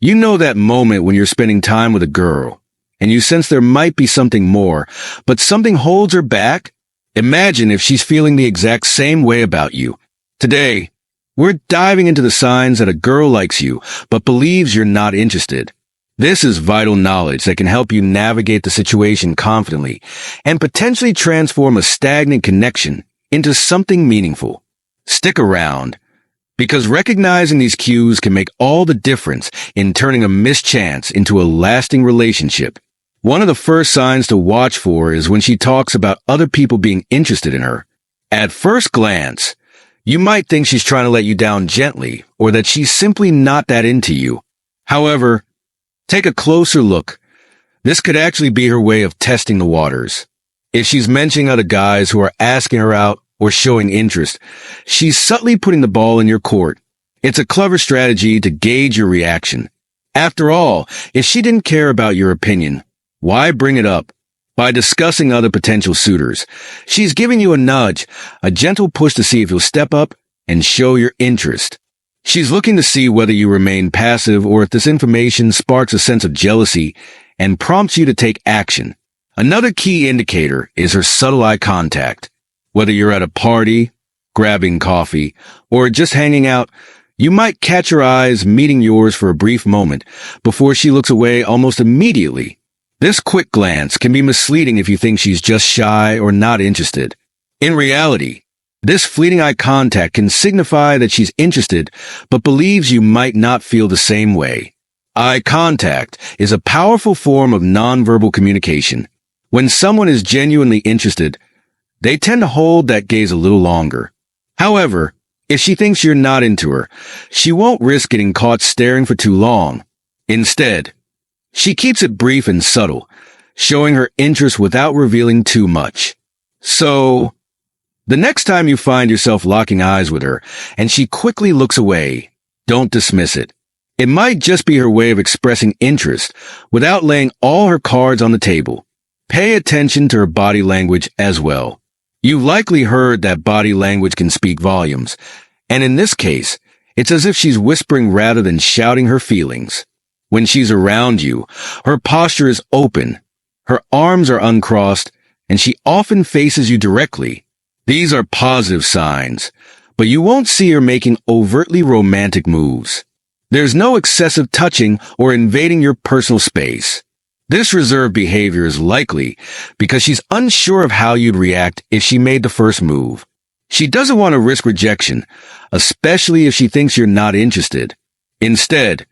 You know that moment when you're spending time with a girl and you sense there might be something more, but something holds her back? Imagine if she's feeling the exact same way about you. Today, we're diving into the signs that a girl likes you but believes you're not interested. This is vital knowledge that can help you navigate the situation confidently and potentially transform a stagnant connection into something meaningful. Stick around, because recognizing these cues can make all the difference in turning a mischance into a lasting relationship. One of the first signs to watch for is when she talks about other people being interested in her. At first glance, you might think she's trying to let you down gently or that she's simply not that into you. However, take a closer look. This could actually be her way of testing the waters. If she's mentioning other guys who are asking her out or showing interest, she's subtly putting the ball in your court. It's a clever strategy to gauge your reaction. After all, if she didn't care about your opinion, why bring it up? By discussing other potential suitors, she's giving you a nudge, a gentle push to see if you'll step up and show your interest. She's looking to see whether you remain passive or if this information sparks a sense of jealousy and prompts you to take action. Another key indicator is her subtle eye contact. Whether you're at a party, grabbing coffee, or just hanging out, you might catch her eyes meeting yours for a brief moment before she looks away almost immediately. This quick glance can be misleading if you think she's just shy or not interested. In reality, this fleeting eye contact can signify that she's interested but believes you might not feel the same way. Eye contact is a powerful form of nonverbal communication. When someone is genuinely interested, they tend to hold that gaze a little longer. However, if she thinks you're not into her, she won't risk getting caught staring for too long. Instead, she keeps it brief and subtle, showing her interest without revealing too much. So, the next time you find yourself locking eyes with her and she quickly looks away, don't dismiss it. It might just be her way of expressing interest without laying all her cards on the table. Pay attention to her body language as well. You've likely heard that body language can speak volumes, and in this case, it's as if she's whispering rather than shouting her feelings. When she's around you, her posture is open, her arms are uncrossed, and she often faces you directly. These are positive signs, but you won't see her making overtly romantic moves. There's no excessive touching or invading your personal space. This reserved behavior is likely because she's unsure of how you'd react if she made the first move. She doesn't want to risk rejection, especially if she thinks you're not interested. Instead,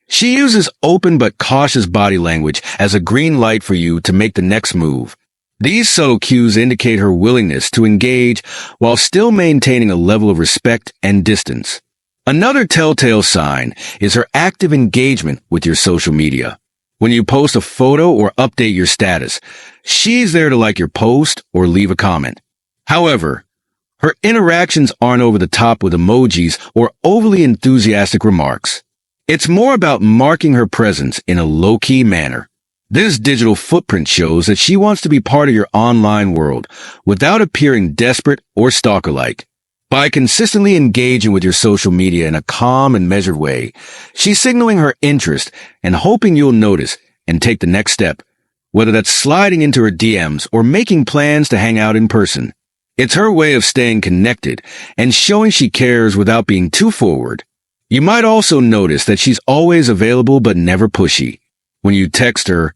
she uses open but cautious body language as a green light for you to make the next move. These subtle cues indicate her willingness to engage while still maintaining a level of respect and distance. Another telltale sign is her active engagement with your social media. When you post a photo or update your status, she's there to like your post or leave a comment. However, her interactions aren't over the top with emojis or overly enthusiastic remarks. It's more about marking her presence in a low-key manner. This digital footprint shows that she wants to be part of your online world without appearing desperate or stalker-like. By consistently engaging with your social media in a calm and measured way, she's signaling her interest and hoping you'll notice and take the next step, whether that's sliding into her DMs or making plans to hang out in person. It's her way of staying connected and showing she cares without being too forward. You might also notice that she's always available but never pushy. When you text her,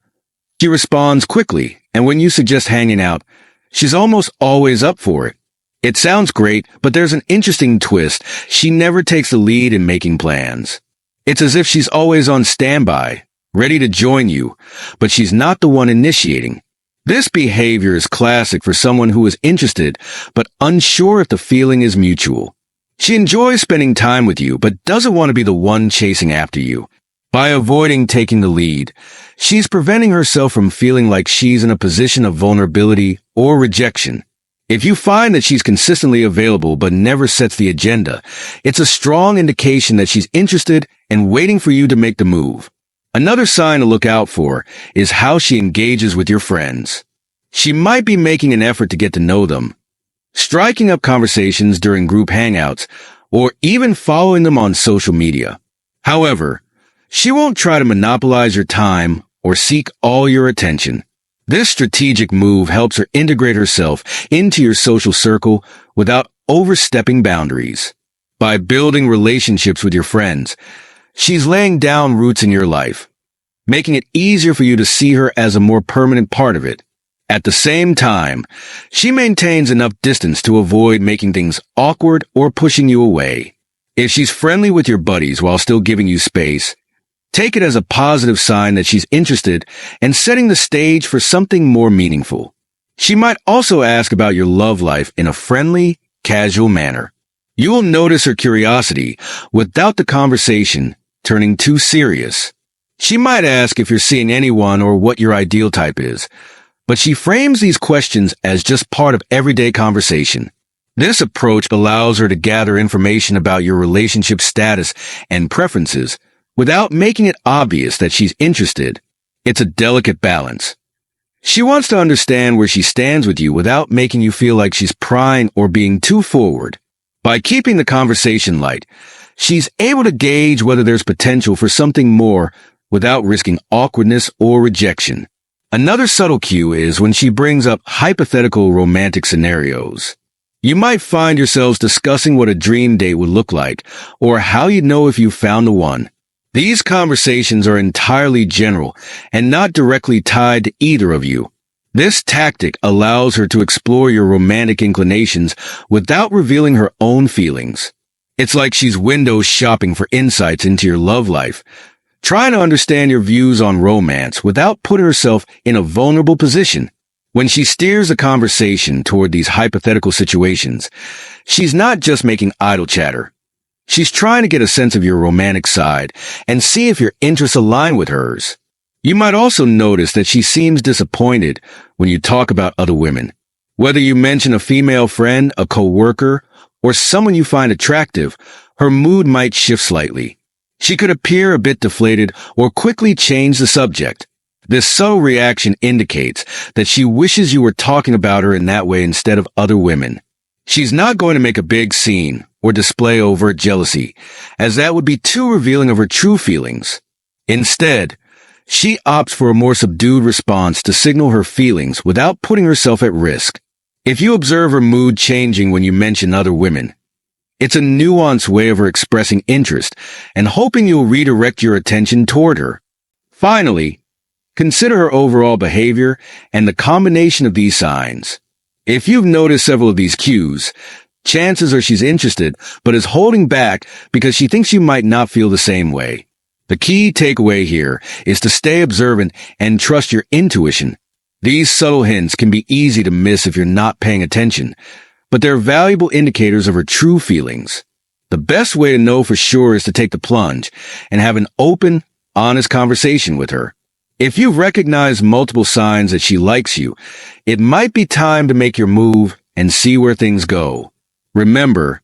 she responds quickly, and when you suggest hanging out, she's almost always up for it. It sounds great, but there's an interesting twist. She never takes the lead in making plans. It's as if she's always on standby, ready to join you, but she's not the one initiating. This behavior is classic for someone who is interested, but unsure if the feeling is mutual. She enjoys spending time with you, but doesn't want to be the one chasing after you. By avoiding taking the lead, she's preventing herself from feeling like she's in a position of vulnerability or rejection. If you find that she's consistently available but never sets the agenda, it's a strong indication that she's interested and waiting for you to make the move. Another sign to look out for is how she engages with your friends. She might be making an effort to get to know them, striking up conversations during group hangouts, or even following them on social media. However, She won't try to monopolize your time or seek all your attention. This strategic move helps her integrate herself into your social circle without overstepping boundaries. By building relationships with your friends, she's laying down roots in your life, making it easier for you to see her as a more permanent part of it. At the same time, she maintains enough distance to avoid making things awkward or pushing you away. If she's friendly with your buddies while still giving you space, take it as a positive sign that she's interested and setting the stage for something more meaningful. She might also ask about your love life in a friendly, casual manner. You will notice her curiosity without the conversation turning too serious. She might ask if you're seeing anyone or what your ideal type is, but she frames these questions as just part of everyday conversation. This approach allows her to gather information about your relationship status and preferences without making it obvious that she's interested. It's a delicate balance. She wants to understand where she stands with you without making you feel like she's prying or being too forward. By keeping the conversation light, she's able to gauge whether there's potential for something more without risking awkwardness or rejection. Another subtle cue is when she brings up hypothetical romantic scenarios. You might find yourselves discussing what a dream date would look like, or how you'd know if you found the one. These conversations are entirely general and not directly tied to either of you. This tactic allows her to explore your romantic inclinations without revealing her own feelings. It's like she's window shopping for insights into your love life, trying to understand your views on romance without putting herself in a vulnerable position. When she steers the conversation toward these hypothetical situations, she's not just making idle chatter. She's trying to get a sense of your romantic side and see if your interests align with hers. You might also notice that she seems disappointed when you talk about other women. Whether you mention a female friend, a coworker, or someone you find attractive, her mood might shift slightly. She could appear a bit deflated or quickly change the subject. This subtle reaction indicates that she wishes you were talking about her in that way instead of other women. She's not going to make a big scene or display overt jealousy, as that would be too revealing of her true feelings. Instead, she opts for a more subdued response to signal her feelings without putting herself at risk. If you observe her mood changing when you mention other women, it's a nuanced way of her expressing interest and hoping you'll redirect your attention toward her. Finally, consider her overall behavior and the combination of these signs. If you've noticed several of these cues, chances are she's interested but is holding back because she thinks you might not feel the same way. The key takeaway here is to stay observant and trust your intuition. These subtle hints can be easy to miss if you're not paying attention, but they're valuable indicators of her true feelings. The best way to know for sure is to take the plunge and have an open, honest conversation with her. If you recognize multiple signs that she likes you, it might be time to make your move and see where things go. Remember,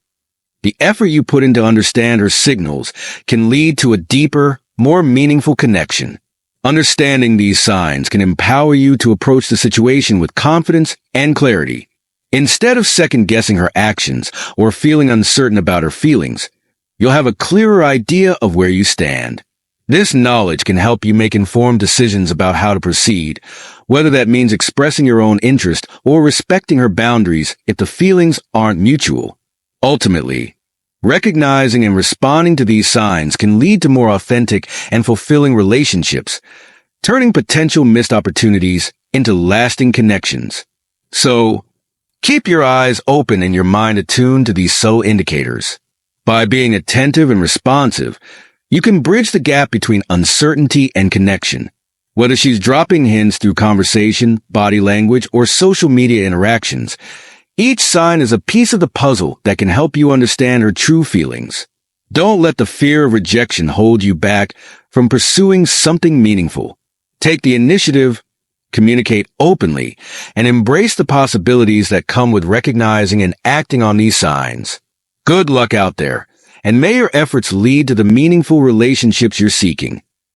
the effort you put into understand her signals can lead to a deeper, more meaningful connection. Understanding these signs can empower you to approach the situation with confidence and clarity. Instead of second-guessing her actions or feeling uncertain about her feelings, you'll have a clearer idea of where you stand. This knowledge can help you make informed decisions about how to proceed, whether that means expressing your own interest or respecting her boundaries if the feelings aren't mutual. Ultimately, recognizing and responding to these signs can lead to more authentic and fulfilling relationships, turning potential missed opportunities into lasting connections. So, keep your eyes open and your mind attuned to these subtle indicators. By being attentive and responsive, you can bridge the gap between uncertainty and connection. Whether she's dropping hints through conversation, body language, or social media interactions, each sign is a piece of the puzzle that can help you understand her true feelings. Don't let the fear of rejection hold you back from pursuing something meaningful. Take the initiative, communicate openly, and embrace the possibilities that come with recognizing and acting on these signs. Good luck out there, and may your efforts lead to the meaningful relationships you're seeking.